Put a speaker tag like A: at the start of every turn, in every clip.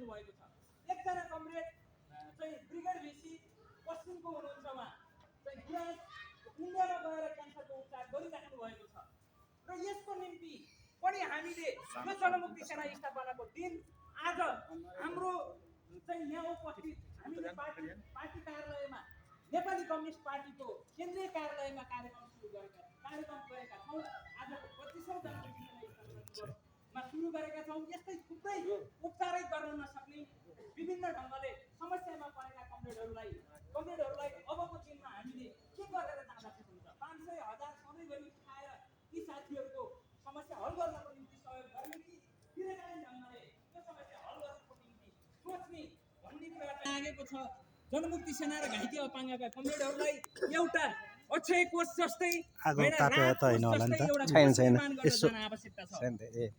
A: गरिराख्नु भएको छ। एकजना कमरेड चाहिँ ब्रिगेड भिसी पश्चिमको हुनुहुन्छ, उहाँ चाहिँ गुराँस इन्डियामा गएर क्यान्सरको उपचार गरिराख्नु भएको छ। र यसको निम्ति पनि हामीले यो जनमुक्ति सेना स्थापनाको दिन आज हाम्रो चाहिँ यहाँ उपस्थित हामीले पार्टी कार्यालयमा नेपाली कम्युनिस्ट पार्टीको केन्द्रीय कार्यालयमा कार्यक्रम गरेका छौँ। आज 25औं जनमुक्ति सुरु गरेका छौँ। यस्तै थुप्रै उपचारै गर्न नसक्ने विभिन्न ढङ्गले समस्यामा परेका कमरेडहरूलाई अबको दिनमा हामीले के गरेर जाँदा ठिक हुन्छ? 500,000 सधैँभरि खाएर यी साथीहरूको समस्या हल गर्नको निम्ति सहयोग गर्ने कि दीर्घकालीन ढङ्गले यो समस्या हल गर्नको निम्ति सोच्ने भन्ने कुरा लागेको छ। जनमुक्ति सेना र घाइते अपाङ्गका कमरेडहरूलाई एउटा अक्षय कोष जस्तै आवश्यकता छ।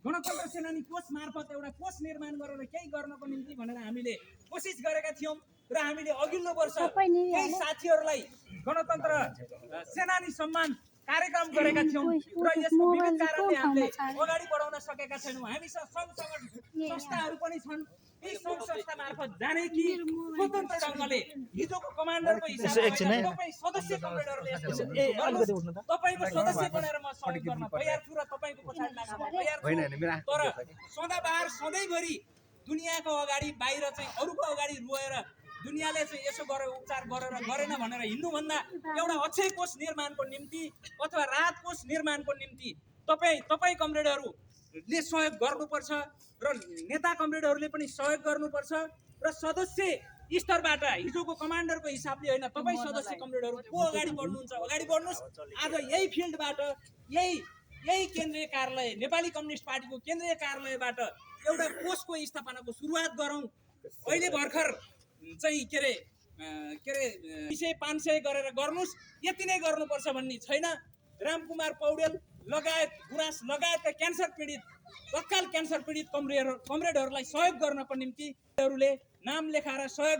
A: गणतन्त्र सेनानी कोष मार्फत एउटा कोष निर्माण गरेर केही गर्नको निम्ति भनेर हामीले कोसिस गरेका थियौँ र हामीले अघिल्लो वर्ष केही साथीहरूलाई गणतन्त्र सेनानी सम्मान कार्यक्रम गरेका थियौँ र यसको विभिन्न कारणले हामीले अगाडि बढाउन सकेका छैनौँ। हामीसँग सङ्घ संस्थाहरू पनि छन्। यी सङ्घ संस्था मार्फत जाने कि स्वतन्त्र ढङ्गले हिजोको कमान्डरको हिसाबले तपाईँ सदस्य कमरेडहरूले तपाईँको सदस्य बनेर म सहयोग गर्न तयार छु र तपाईँको पछाडि लाग्न तयार छु। तर सदाबहार सधैँभरि दुनियाँको अगाडि बाहिर चाहिँ अरूको अगाडि रोएर दुनियाँले चाहिँ यसो गरेर उपचार गरेन भनेर हिँड्नुभन्दा एउटा अक्षय कोष निर्माणको निम्ति अथवा राहत कोष निर्माणको निम्ति तपाईँ कमरेडहरूले सहयोग गर्नुपर्छ र नेता कमरेडहरूले पनि सहयोग गर्नुपर्छ र सदस्य स्तरबाट हिजोको कमान्डरको हिसाबले होइन, तपाईँ सदस्य कमरेडहरू को अगाडि बढ्नुहुन्छ अगाडि बढ्नुहोस्। आज यही फिल्डबाट यही केन्द्रीय कार्यालय नेपाली कम्युनिस्ट पार्टीको केन्द्रीय कार्यालयबाट एउटा कोषको स्थापनाको सुरुवात गरौँ। अहिले भर्खर चाहिँ के अरे 500 गरेर गर्नुहोस्, यति नै गर्नुपर्छ भन्ने छैन। रामकुमार पौडेल लगायत गुराँस लगायतका क्यान्सर पीडित तत्काल क्यान्सर पीडित कमरेडहरूलाई सहयोग गर्नको निम्ति नाम लेखाएर सहयोग